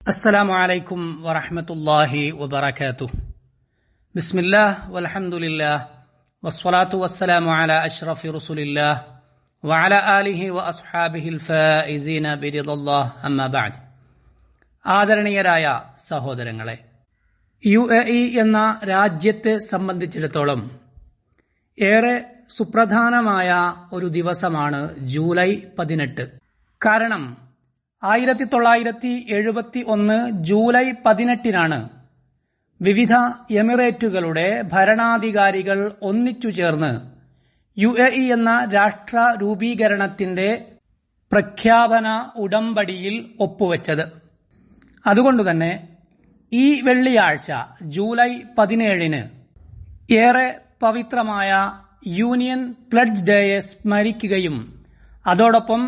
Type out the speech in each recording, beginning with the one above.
السلام عليكم ورحمة الله وبركاته بسم الله والحمد لله والصلاة والسلام على أشرف رسول الله وعلى آله وأصحابه الفائزين برضا الله أما بعد ആദരണീയരായ സഹോദരങ്ങളെ, UAE എന്ന രാജ്യത്തെ സംബന്ധിച്ചിടത്തോളം ഏറെ സുപ്രധാനമായ ഒരു ദിവസമാണ് ജൂലൈ 18. കാരണം 1971 ജൂലൈ 18 വിവിധ എമിറേറ്റുകളുടെ ഭരണാധികാരികൾ ഒന്നിച്ചു ചേർന്ന് UAE എന്ന രാഷ്ട്ര രൂപീകരണത്തിന്റെ പ്രഖ്യാപന ഉടമ്പടിയിൽ ഒപ്പുവെച്ചത്. അതുകൊണ്ടുതന്നെ ഈ വെള്ളിയാഴ്ച ജൂലൈ 17 ഏറെ പവിത്രമായ യൂണിയൻ പ്ലഡ്ജ് ഡേയെ സ്മരിക്കുകയും അതോടൊപ്പം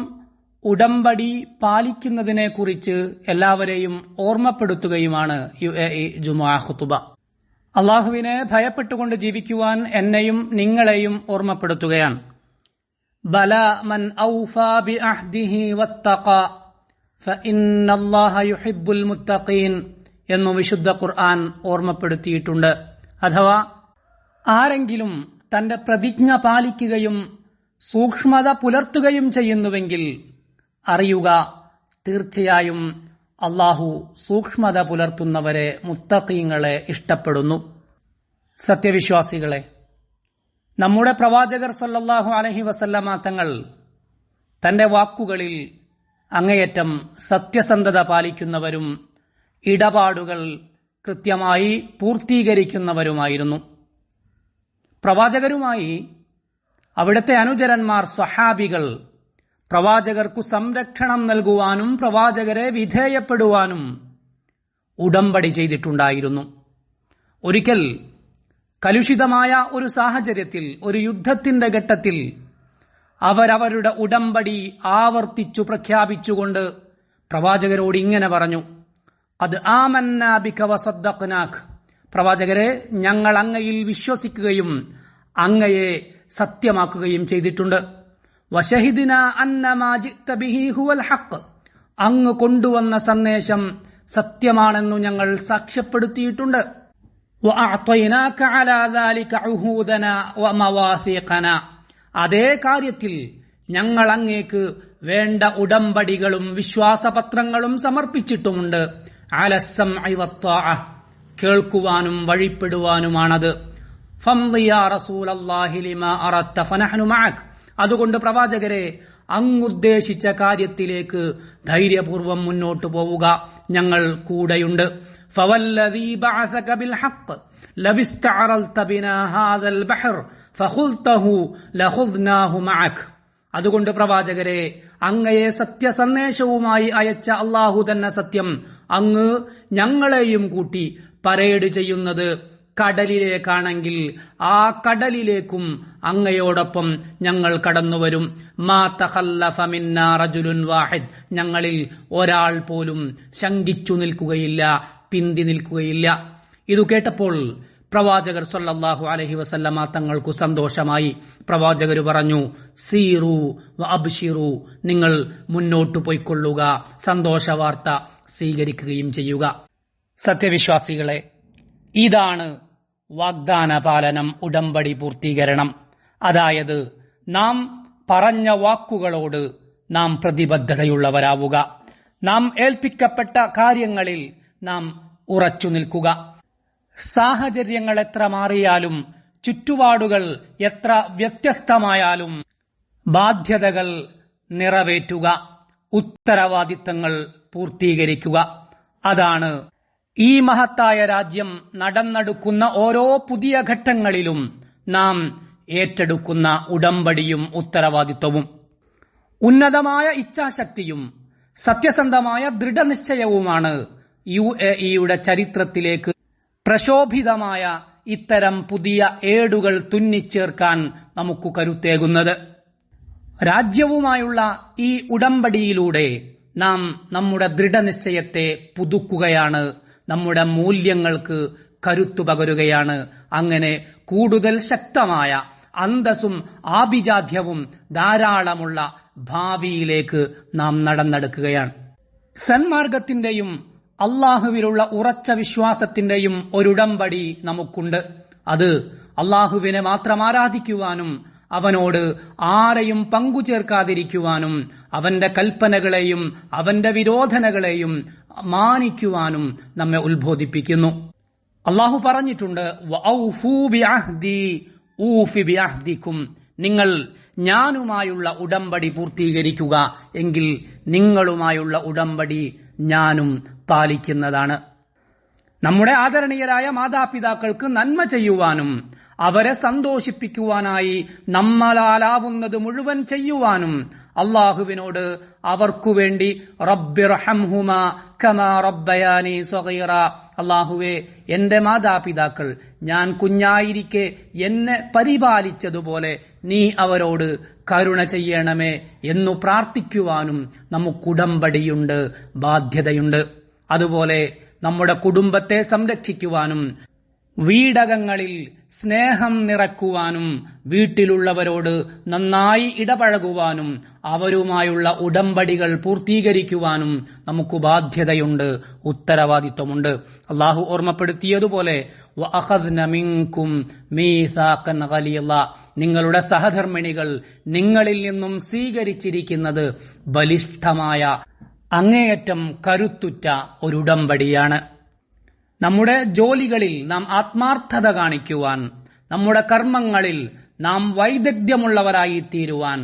ഉടമ്പടി പാലിക്കുന്നതിനെക്കുറിച്ച് എല്ലാവരെയും ഓർമ്മപ്പെടുത്തുകയുമാണ് UAE ജുമുഅ ഖുതുബ. അള്ളാഹുവിനെ ഭയപ്പെട്ടുകൊണ്ട് ജീവിക്കുവാൻ എന്നെയും നിങ്ങളെയും ഓർമ്മപ്പെടുത്തുകയാണ്. ബല മൻ ഔഫാ ബിഅഹ്ദിഹി വത്തഖ ഫഇന്നല്ലാഹ യുഹിബ്ബുൽ മുത്തഖീൻ എന്നു വിശുദ്ധ ഖുർആൻ ഓർമ്മപ്പെടുത്തിയിട്ടുണ്ട്. അഥവാ ആരെങ്കിലും തന്റെ പ്രതിജ്ഞ പാലിക്കുകയും സൂക്ഷ്മത പുലർത്തുകയും ചെയ്യുന്നുവെങ്കിൽ അറിയുക, തീർച്ചയായും അള്ളാഹു സൂക്ഷ്മത പുലർത്തുന്നവരെ, മുത്തഖീങ്ങളെ ഇഷ്ടപ്പെടുന്നു. സത്യവിശ്വാസികളെ, നമ്മുടെ പ്രവാചകർ സല്ലല്ലാഹു അലൈഹി വസല്ലമ തങ്ങൾ തന്റെ വാക്കുകളിൽ അങ്ങേയറ്റം സത്യസന്ധത പാലിക്കുന്നവരും ഇടപാടുകൾ കൃത്യമായി പൂർത്തീകരിക്കുന്നവരുമായിരുന്നു. പ്രവാചകരുമായി അവിടുത്തെ അനുചരന്മാർ, സ്വഹാബികൾ പ്രവാചകർക്കു സംരക്ഷണം നൽകുവാനും പ്രവാചകരെ വിധേയപ്പെടുവാനും ഉടമ്പടി ചെയ്തിട്ടുണ്ടായിരുന്നു. ഒരിക്കൽ കലുഷിതമായ ഒരു സാഹചര്യത്തിൽ, ഒരു യുദ്ധത്തിന്റെ ഘട്ടത്തിൽ അവരവരുടെ ഉടമ്പടി ആവർത്തിച്ചു പ്രഖ്യാപിച്ചുകൊണ്ട് പ്രവാചകരോട് ഇങ്ങനെ പറഞ്ഞു: ഖദ് ആമന്നാ ബിക വസദ്ദഖ്നാക്. പ്രവാചകരെ, ഞങ്ങൾ അങ്ങയിൽ വിശ്വസിക്കുകയും അങ്ങയെ സത്യമാക്കുകയും ചെയ്തിട്ടുണ്ട്. വശഹിദ്നാ അന്നമാ ജിഅ്ത ബിഹി ഹുവൽ ഹഖ്. അങ്ങ് കൊണ്ടുവന്ന സന്ദേശം സത്യമാണെന്നു ഞങ്ങൾ സാക്ഷ്യപ്പെടുത്തിയിട്ടുണ്ട്. വഅഅതൈനാക അലാ ദാലിക ഉഹൂദനാ വമവാസിഖനാ. അതേ കാര്യത്തിൽ ഞങ്ങൾ അങ്ങേക്ക് വേണ്ട ഉടമ്പടികളും വിശ്വാസപത്രങ്ങളും സമർപ്പിച്ചിട്ടുമുണ്ട്. അലസ്സംഇ വത്വാഅ. കേൾക്കുവാനും വഴിപ്പെടുവാനുമാണത്. ഫംളി യാ റസൂലല്ലാഹി ലിമാ അറദ്ത ഫനഹ്നു മഅക്. അതുകൊണ്ട് പ്രവാചകരെ, അങ്ങുദ്ദേശിച്ച കാര്യത്തിലേക്ക് ധൈര്യപൂർവ്വം മുന്നോട്ടു പോവുക, ഞങ്ങൾ കൂടെയുണ്ട്. ഫവല്ലദീ ബഅസക ബിൽ ഹഖ് ലബിസ്തഅറൽത ബിനാ ഹാദൽ ബഹർ ഫഖുൽതഹു ലഖുദ്നാഹു മഅക്. അതുകൊണ്ട് പ്രവാചകരെ, അങ്ങയെ സത്യസന്ദേശവുമായി അയച്ച അല്ലാഹു തന്നെ സത്യം, അങ്ങ് ഞങ്ങളെയും കൂട്ടി പരേഡ് ചെയ്യുന്നത് കടലിലേക്കാണെങ്കിൽ ആ കടലിലേക്കും അങ്ങയോടൊപ്പം ഞങ്ങൾ കടന്നുവരും. മാ തഖല്ലഫ മിന്നാ റജുലുൻ വാഹിദ്. ഞങ്ങളിൽ ഒരാൾ പോലും ശങ്കിച്ചു നിൽക്കുകയില്ല, പിന്തി നിൽക്കുകയില്ല. ഇതു കേട്ടപ്പോൾ പ്രവാചകർ സല്ലല്ലാഹു അലൈഹി വസല്ലമ തങ്ങൾക്കു സന്തോഷമായി. പ്രവാചകർ പറഞ്ഞു: സീറു വഅബ്ശിറു. നിങ്ങൾ മുന്നോട്ടു പോയിക്കൊള്ളുക, സന്തോഷവാർത്ത സ്വീകരിക്കുകയും ചെയ്യുക. സത്യവിശ്വാസികളെ, ഇതാണ് വാഗ്ദാന പാലനം, ഉടമ്പടി പൂർത്തീകരണം. അതായത് നാം പറഞ്ഞ വാക്കുകളോട് നാം പ്രതിബദ്ധതയുള്ളവരാവുക, നാം ഏൽപ്പിക്കപ്പെട്ട കാര്യങ്ങളിൽ നാം ഉറച്ചു നിൽക്കുക. സാഹചര്യങ്ങൾ എത്ര മാറിയാലും, ചുറ്റുപാടുകൾ എത്ര വ്യത്യസ്തമായാലും ബാധ്യതകൾ നിറവേറ്റുക, ഉത്തരവാദിത്തങ്ങൾ പൂർത്തീകരിക്കുക. അതാണ് ഈ മഹത്തായ രാജ്യം നടന്നെടുക്കുന്ന ഓരോ പുതിയ ഘട്ടങ്ങളിലും നാം ഏറ്റെടുക്കുന്ന ഉടമ്പടിയും ഉത്തരവാദിത്വവും. ഉന്നതമായ ഇച്ഛാശക്തിയും സത്യസന്ധമായ ദൃഢനിശ്ചയവുമാണ് UAEയുടെ ചരിത്രത്തിലേക്ക് പ്രശോഭിതമായ ഇത്തരം പുതിയ ഏടുകൾ തുന്നിച്ചേർക്കാൻ നമുക്ക് കരുത്തേകുന്നത്. രാജ്യവുമായുള്ള ഈ ഉടമ്പടിയിലൂടെ നാം നമ്മുടെ ദൃഢനിശ്ചയത്തെ പുതുക്കുകയാണ്, നമ്മുടെ മൂല്യങ്ങൾക്ക് കരുത്തു പകരുകയാണ്. അങ്ങനെ കൂടുതൽ ശക്തമായ അന്തസ്സും ആഭിജാത്യവും ധാരാളമുള്ള ഭാവിയിലേക്ക് നാം നടന്നെടുക്കുകയാണ്. സന്മാർഗത്തിന്റെയും അള്ളാഹുവിലുള്ള ഉറച്ച വിശ്വാസത്തിന്റെയും ഒരുടമ്പടി നമുക്കുണ്ട്. അത് അള്ളാഹുവിനെ മാത്രം ആരാധിക്കുവാനും അവനോട് ആരെയും പങ്കുചേർക്കാതിരിക്കുവാനും അവന്റെ കൽപ്പനകളെയും അവന്റെ വിരോധനകളെയും മാനിക്കുവാനും നമ്മെ ഉത്ബോധിപ്പിക്കുന്നു. അള്ളാഹു പറഞ്ഞിട്ടുണ്ട്, വഔഫൂ ബിഅഹ്ദി ഊഫി ബിഅഹ്ദിക്കും, നിങ്ങൾ ഞാനുമായുള്ള ഉടമ്പടി പൂർത്തീകരിക്കുക, എങ്കിൽ നിങ്ങളുമായുള്ള ഉടമ്പടി ഞാനും പാലിക്കുന്നതാണ്. നമ്മുടെ ആദരണീയരായ മാതാപിതാക്കൾക്ക് നന്മ ചെയ്യുവാനും അവരെ സന്തോഷിപ്പിക്കുവാനായി നമ്മളാലാവുന്നത് മുഴുവൻ ചെയ്യുവാനും അള്ളാഹുവിനോട് അവർക്കുവേണ്ടി റബ്ബിർഹംഹുമാ കമാ റബ്ബയാനി സഗീറ, അള്ളാഹുവേ എന്റെ മാതാപിതാക്കൾ ഞാൻ കുഞ്ഞായിരിക്കെ എന്നെ പരിപാലിച്ചതുപോലെ നീ അവരോട് കരുണ ചെയ്യണമേ എന്നു പ്രാർത്ഥിക്കുവാനും നമുക്കുടമ്പടിയുണ്ട്, ബാധ്യതയുണ്ട്. അതുപോലെ നമ്മുടെ കുടുംബത്തെ സംരക്ഷിക്കുവാനും വീടകങ്ങളിൽ സ്നേഹം നിറക്കുവാനും വീട്ടിലുള്ളവരോട് നന്നായി ഇടപഴകുവാനും അവരുമായുള്ള ഉടമ്പടികൾ പൂർത്തീകരിക്കുവാനും നമുക്ക് ബാധ്യതയുണ്ട്, ഉത്തരവാദിത്വമുണ്ട്. അള്ളാഹു ഓർമ്മപ്പെടുത്തിയതുപോലെ വഅഖദ്ന മിൻകും മീസാഖൻ ഗലീള, നിങ്ങളുടെ സഹധർമ്മിണികൾ നിങ്ങളിൽ നിന്നും സ്വീകരിച്ചിരിക്കുന്നത് ബലിഷ്ഠമായ അങ്ങേയറ്റം കരുത്തുറ്റ ഒരുടമ്പടിയാണ്. നമ്മുടെ ജോലികളിൽ നാം ആത്മാർത്ഥത കാണിക്കുവാൻ, നമ്മുടെ കർമ്മങ്ങളിൽ നാം വൈദഗ്ധ്യമുള്ളവരായി തീരുവാൻ,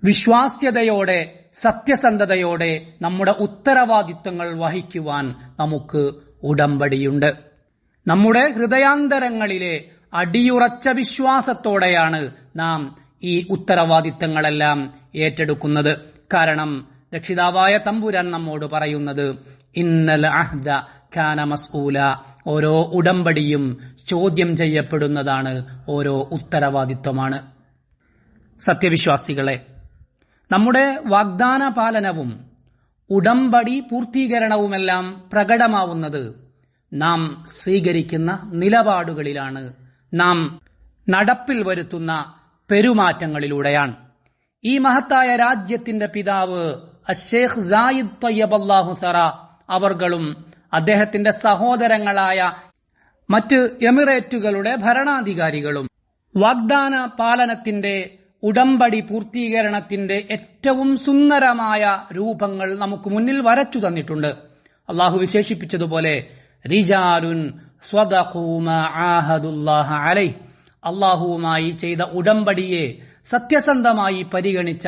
വിശ്വാസ്യതയോടെ സത്യസന്ധതയോടെ നമ്മുടെ ഉത്തരവാദിത്വങ്ങൾ വഹിക്കുവാൻ നമുക്ക് ഉടമ്പടിയുണ്ട്. നമ്മുടെ ഹൃദയാന്തരങ്ങളിലെ അടിയുറച്ച വിശ്വാസത്തോടെയാണ് നാം ഈ ഉത്തരവാദിത്തങ്ങളെല്ലാം ഏറ്റെടുക്കുന്നത്. കാരണം രക്ഷിതാവായ തമ്പുരാൻ നമ്മോട് പറയുന്നത്, ഇന്നൽ അഹ്ദ കാന മസ്ഊല, ഓരോ ഉടമ്പടിയും ചോദ്യം ചെയ്യപ്പെടുന്നതാണ്, ഓരോ ഉത്തരവാദിത്വമാണ്. സത്യവിശ്വാസികളെ, നമ്മുടെ വാഗ്ദാന പാലനവും ഉടമ്പടി പൂർത്തീകരണവുമെല്ലാം പ്രകടമാവുന്നത് നാം സ്വീകരിക്കുന്ന നിലപാടുകളിലാണ്, നാം നടപ്പിൽ വരുത്തുന്ന പെരുമാറ്റങ്ങളിലൂടെയാണ്. ഈ മഹത്തായ രാജ്യത്തിന്റെ പിതാവ് അശ്ശേഖ് സായിദ് ത്വയ്യബല്ലാഹു സറ അവർകളും അദ്ദേഹത്തിന്റെ സഹോദരങ്ങളായ മറ്റ് എമിറേറ്റുകളുടെ ഭരണാധികാരികളും വാഗ്ദാന പാലനത്തിന്റെ ഉടമ്പടി പൂർത്തീകരണത്തിന്റെ ഏറ്റവും സുന്ദരമായ രൂപങ്ങൾ നമുക്ക് മുന്നിൽ വരച്ചു തന്നിട്ടുണ്ട്. അള്ളാഹു വിശേഷിപ്പിച്ചതുപോലെ റിജാലുൻ സ്വദഖൂ മാ ആഹദുല്ലാഹ അലൈഹി, അള്ളാഹുവുമായി ചെയ്ത ഉടമ്പടിയെ സത്യസന്ധമായി പരിഗണിച്ച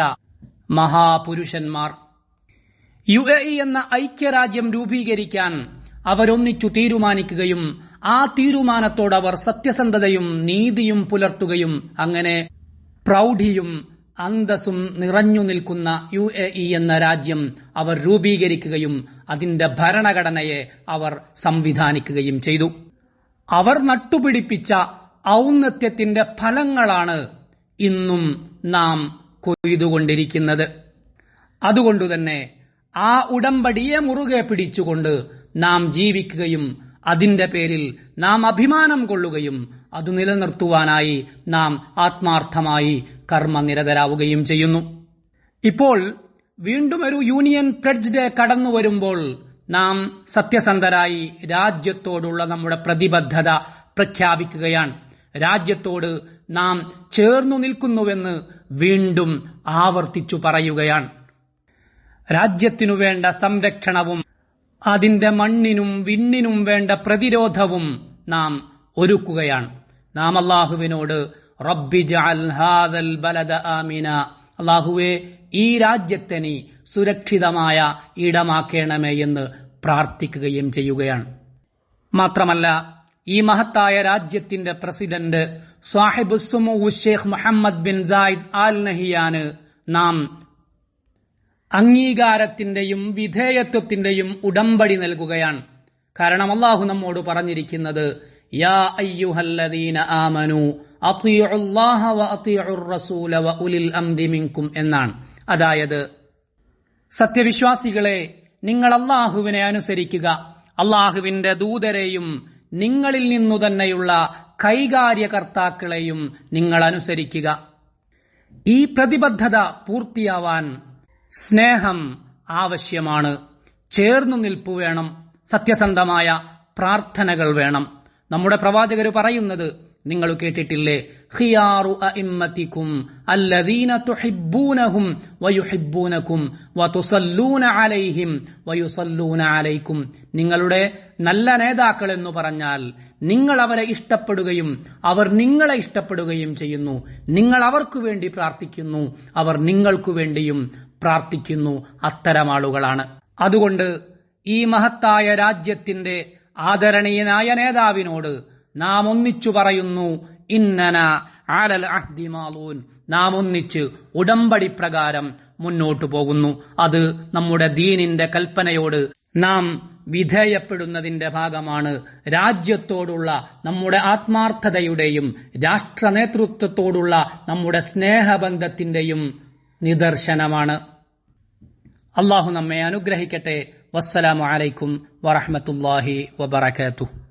മഹാപുരുഷന്മാർ. UAE എന്ന ഐക്യരാജ്യം രൂപീകരിക്കാൻ അവരൊന്നിച്ചു തീരുമാനിക്കുകയും ആ തീരുമാനത്തോടവർ സത്യസന്ധതയും നീതിയും പുലർത്തുകയും അങ്ങനെ പ്രൗഢിയും അന്തസ്സും നിറഞ്ഞു നിൽക്കുന്ന UAE എന്ന രാജ്യം അവർ രൂപീകരിക്കുകയും അതിന്റെ ഭരണഘടനയെ അവർ സംവിധാനിക്കുകയും ചെയ്തു. അവർ നട്ടുപിടിപ്പിച്ച ഔന്നത്യത്തിന്റെ ഫലങ്ങളാണ് ഇന്നും നാം കൊയ്തുകൊണ്ടിരിക്കുന്നത്. അതുകൊണ്ടുതന്നെ ആ ഉടമ്പടിയെ മുറുകെ പിടിച്ചുകൊണ്ട് നാം ജീവിക്കുകയും അതിന്റെ പേരിൽ നാം അഭിമാനം കൊള്ളുകയും അത് നിലനിർത്തുവാനായി നാം ആത്മാർത്ഥമായി കർമ്മനിരതരാവുകയും ചെയ്യുന്നു. ഇപ്പോൾ വീണ്ടും ഒരു യൂണിയൻ പ്ലെഡ്ജ് ഡേ കടന്നു വരുമ്പോൾ നാം സത്യസന്ധരായി രാജ്യത്തോടുള്ള നമ്മുടെ പ്രതിബദ്ധത പ്രഖ്യാപിക്കുകയാണ്. രാജ്യത്തോട് നാം ചേർന്നു നിൽക്കുന്നുവെന്ന് വീണ്ടും ആവർത്തിച്ചു പറയുകയാണ്. രാജ്യത്തിനു വേണ്ട സംരക്ഷണവും അതിന്റെ മണ്ണിനും വിണ്ണിനും വേണ്ട പ്രതിരോധവും നാം ഒരുക്കുകയാണ്. നാം അള്ളാഹുവിനോട് റബ്ബി ജഅൽ ഹാദൽ ബലദ ആമിന, അള്ളാഹുവേ ഈ രാജ്യത്തെ നീ സുരക്ഷിതമായ ഇടമാക്കണമേ എന്ന് പ്രാർത്ഥിക്കുകയും ചെയ്യുകയാണ്. മാത്രമല്ല, ഈ മഹത്തായ രാജ്യത്തിന്റെ പ്രസിഡന്റ് സാഹിബ് സുമു Sheikh Mohammed bin Zayed Al നഹിയാന് നാം അംഗീകാരത്തിന്റെയും വിധേയത്വത്തിന്റെയും ഉടമ്പടി നൽകുകയാണ്. കാരണം അള്ളാഹു നമ്മോട് പറഞ്ഞിരിക്കുന്നത് യാ അയ്യുഹല്ലദീന ആമനു അത്വീഉല്ലാഹ വ അത്വീഉർ റസൂല വ ഉലിൽ അംരി മിൻകും എന്നാണ്. അതായത്, സത്യവിശ്വാസികളെ, നിങ്ങൾ അള്ളാഹുവിനെ അനുസരിക്കുക, അള്ളാഹുവിന്റെ ദൂതരെയും നിങ്ങളിൽ നിന്നു തന്നെയുള്ള കൈകാര്യകർത്താക്കളെയും നിങ്ങൾ അനുസരിക്കുക. ഈ പ്രതിബദ്ധത പൂർത്തിയാവാൻ സ്നേഹം ആവശ്യമാണ്, ചേർന്നു നിൽപ്പ് വേണം, സത്യസന്ധമായ പ്രാർത്ഥനകൾ വേണം. നമ്മുടെ പ്രവാചകർ പറയുന്നത് നിങ്ങൾ കേട്ടിട്ടില്ലേ? ഖിയാറു അഇമ്മത്തിക്കും അല്ലദീന തുഹിബ്ബൂനഹും വയുഹിബ്ബൂനകും വതുസല്ലൂന അലൈഹിം വയുസല്ലൂന അലൈക്കും. നിങ്ങളുടെ നല്ല നേതാക്കൾ എന്ന് പറഞ്ഞാൽ നിങ്ങൾ അവരെ ഇഷ്ടപ്പെടുകയും അവർ നിങ്ങളെ ഇഷ്ടപ്പെടുകയും ചെയ്യുന്നു. നിങ്ങൾ അവർക്ക് വേണ്ടി പ്രാർത്ഥിക്കുന്നു, അവർ നിങ്ങൾക്ക് വേണ്ടിയും പ്രാർത്ഥിക്കുന്നു. അത്തരം ആളുകളാണ്. അതുകൊണ്ട് ഈ മഹത്തായ രാജ്യത്തിന്റെ ആദരണീയനായ നേതാവിനോട് നാം ഒന്നിച്ചു പറയുന്നു, ഇന്നന അലൽ അഹ്ദി മാലൂൻ. നാം ഒന്നിച്ച് ഉടമ്പടി പ്രകാരം മുന്നോട്ടു പോകുന്നു. അത് നമ്മുടെ ദീനിന്റെ കൽപ്പനയോട് നാം വിധേയപ്പെടുന്നതിന്റെ ഭാഗമാണ്. രാജ്യത്തോടുള്ള നമ്മുടെ ആത്മാർത്ഥതയുടെയും രാഷ്ട്ര നേതൃത്വത്തോടുള്ള നമ്മുടെ സ്നേഹബന്ധത്തിന്റെയും നിദർശനമാണ്. അല്ലാഹു നമ്മെ അനുഗ്രഹിക്കട്ടെ. വസ്സലാമു അലൈക്കും വറഹ്മത്തുള്ളാഹി വബറകാതുഹു.